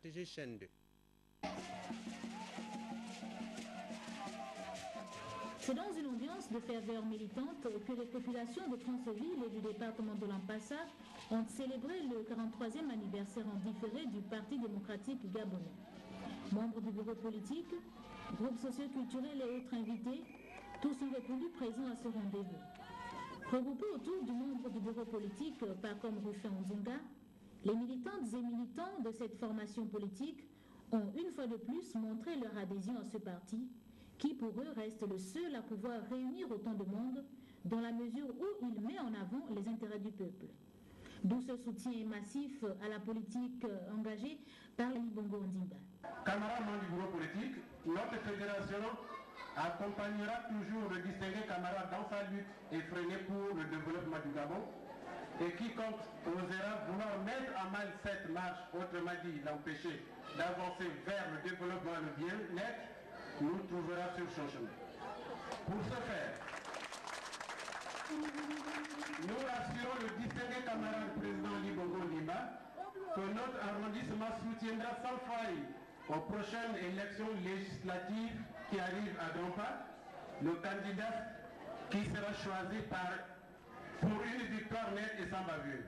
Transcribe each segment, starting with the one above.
RTG chaîne 2. C'est dans une ambiance de ferveur militante que les populations de Franceville et du département de l'Ampassa ont célébré le 43e anniversaire en différé du Parti démocratique gabonais. Membres du bureau politique, groupes socioculturels et autres invités, tous ont répondu présents à ce rendez-vous. Regroupés autour du membre du bureau politique, Pacom Rufin Onzunga, les militantes et militants de cette formation politique ont une fois de plus montré leur adhésion à ce parti, qui pour eux reste le seul à pouvoir réunir autant de monde dans la mesure où il met en avant les intérêts du peuple. D'où ce soutien massif à la politique engagée par Ali Bongo Ondimba. Camarades membres du bureau politique, notre fédération accompagnera toujours le distingué camarade dans sa lutte effrénée pour le développement du Gabon. Et quiconque osera vouloir mettre à mal cette marche, autrement dit l'empêcher d'avancer vers le développement et le bien-être, nous trouvera sur son chemin. Pour ce faire, nous rassurons le distingué camarade président Libongo Ndimba que notre arrondissement soutiendra sans faille aux prochaines élections législatives qui arrivent à grands pas le candidat qui sera choisi pour une victoire nette et sans bavure.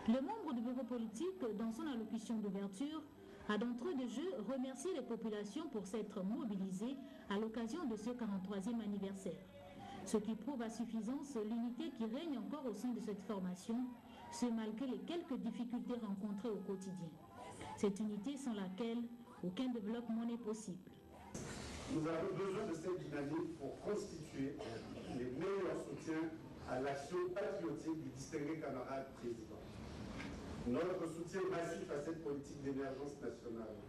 Le membre du bureau politique, dans son allocution d'ouverture, a d'entrée de jeu remercié les populations pour s'être mobilisées à l'occasion de ce 43e anniversaire. Ce qui prouve à suffisance l'unité qui règne encore au sein de cette formation, ce malgré les quelques difficultés rencontrées au quotidien. Cette unité sans laquelle aucun développement n'est possible. Nous avons besoin de cette dynamique pour constituer les meilleurs soutiens à l'action patriotique du distingué camarade président. Notre soutien massif à cette politique d'émergence nationale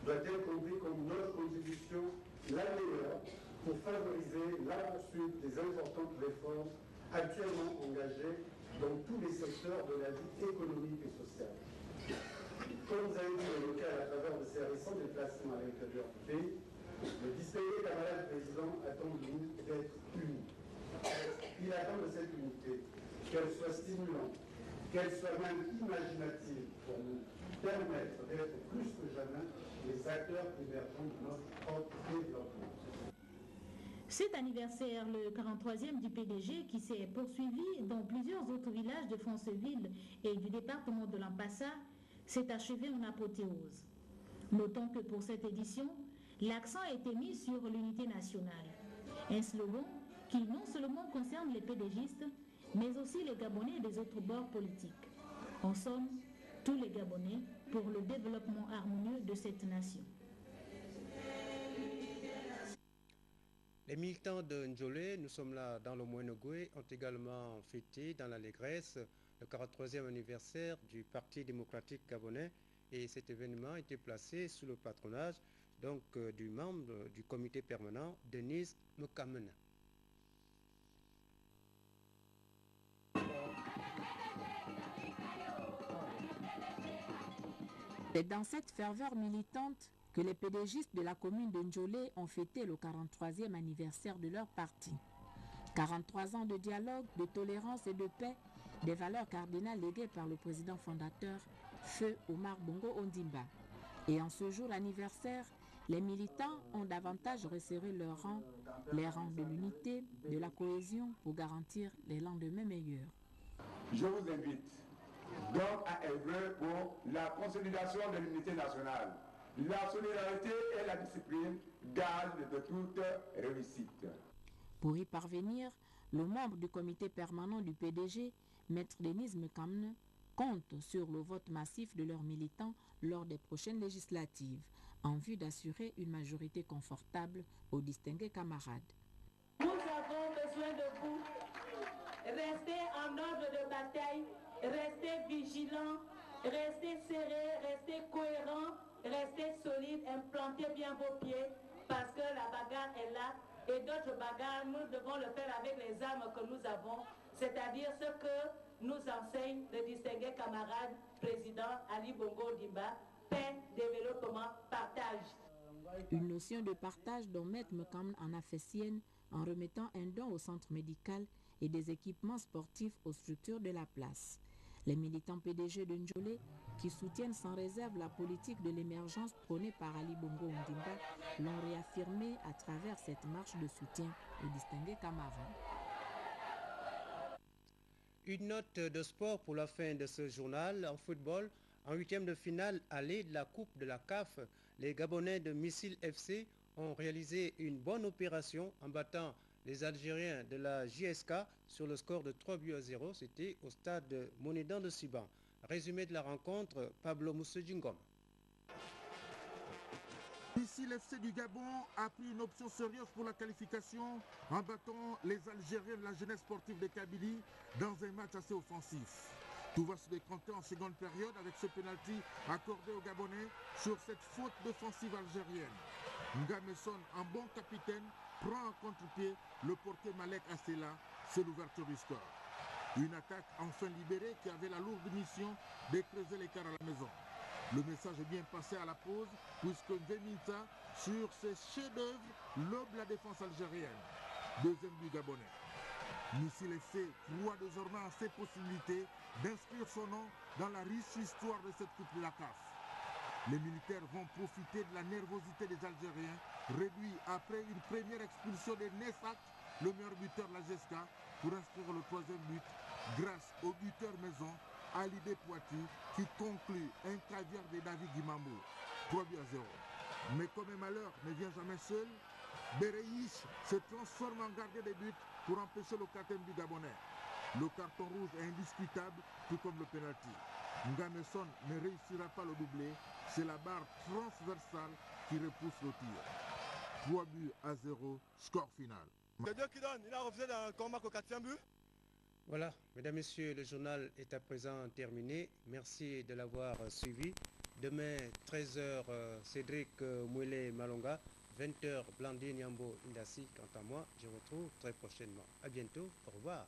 doit être compris comme notre contribution la meilleure pour favoriser la poursuite des importantes réformes actuellement engagées dans tous les secteurs de la vie économique et sociale. Comme vous avez dit le cas à travers de ces récents déplacements à l'intérieur du pays, le distingué camarade président attend de nous d'être unis. Il attend de cette unité qu'elle soit stimulante, qu'elle soit même imaginative pour nous permettre d'être plus que jamais les acteurs émergents de notre propre développement. Cet anniversaire, le 43e du PDG, qui s'est poursuivi dans plusieurs autres villages de Franceville et du département de l'Ampassa, s'est achevé en apothéose. Notons que pour cette édition, l'accent a été mis sur l'unité nationale. Un slogan qui non seulement concerne les PDGistes, mais aussi les Gabonais des autres bords politiques. En somme, tous les Gabonais pour le développement harmonieux de cette nation. Les militants de Njolé, nous sommes là dans le Moyenogoué, ont également fêté dans l'allégresse le 43e anniversaire du Parti démocratique gabonais et cet événement a été placé sous le patronage donc, du membre du comité permanent, Denise Mukamena. C'est dans cette ferveur militante que les PDGistes de la commune de Njolé ont fêté le 43e anniversaire de leur parti. 43 ans de dialogue, de tolérance et de paix, des valeurs cardinales léguées par le président fondateur, Feu Omar Bongo Ondimba. Et en ce jour anniversaire, les militants ont davantage resserré leurs rangs, les rangs de l'unité, de la cohésion pour garantir les lendemains meilleurs. Je vous invite donc à œuvrer pour la consolidation de l'unité nationale. La solidarité et la discipline, gage de toute réussite. Pour y parvenir, le membre du comité permanent du PDG, Maître Denise Mukamena, compte sur le vote massif de leurs militants lors des prochaines législatives, en vue d'assurer une majorité confortable aux distingués camarades. Nous avons besoin de vous. Restez en ordre de bataille, restez vigilants, restez serrés, restez cohérents, restez solides, implantez bien vos pieds, parce que la bagarre est là. Et d'autres bagarres, nous devons le faire avec les armes que nous avons, c'est-à-dire ce que nous enseigne le distingué camarade président Ali Bongo Ondimba, paix, développement, partage. Une notion de partage dont Maître Mukamena en a fait sienne en remettant un don au centre médical et des équipements sportifs aux structures de la place. Les militants PDG de Njolé, qui soutiennent sans réserve la politique de l'émergence prônée par Ali Bongo Ondimba, l'ont réaffirmé à travers cette marche de soutien aux distingués camarades. Une note de sport pour la fin de ce journal. En football, en huitième de finale aller de la Coupe de la CAF, les Gabonais de Missile FC ont réalisé une bonne opération en battant les Algériens de la JSK sur le score de 3-0. C'était au stade Monédan de Siban. Résumé de la rencontre, Pablo Moussedjingom. Missile FC du Gabon a pris une option sérieuse pour la qualification en battant les Algériens de la jeunesse sportive de Kabylie dans un match assez offensif. Tout va se décanter en seconde période avec ce pénalty accordé aux Gabonais sur cette faute défensive algérienne. Ngameson, en bon capitaine, prend en contre-pied le portier Malek Assela, c'est l'ouverture du score. Une attaque enfin libérée qui avait la lourde mission de creuser l'écart à la maison. Le message est bien passé à la pause puisque Veminta, sur ses chefs-d'œuvre, lobe la défense algérienne. Deuxième but gabonais. Missile FC croit désormais en ses possibilités d'inscrire son nom dans la riche histoire de cette Coupe de la CAF. Les militaires vont profiter de la nervosité des Algériens, réduits après une première expulsion de Nessac, le meilleur buteur de la GSK, pour inscrire le troisième but grâce au buteur maison Alidé Poiti qui conclut un caviar de David Guimambo, 3-0. Mais comme un malheur ne vient jamais seul, Bereich se transforme en gardien de but pour empêcher le quatrième du Gabonais. Le carton rouge est indiscutable, tout comme le penalty. Ngameson ne réussira pas le doublé, c'est la barre transversale qui repousse le tir. 3-0, score final. C'est Dieu qui donne, il a refusé d'un combat au quatrième but. Voilà, mesdames, messieurs, le journal est à présent terminé. Merci de l'avoir suivi. Demain, 13h, Cédric Mouélé Malonga, 20h, Blandine Yambo Indassi. Quant à moi, je vous retrouve très prochainement. À bientôt, au revoir.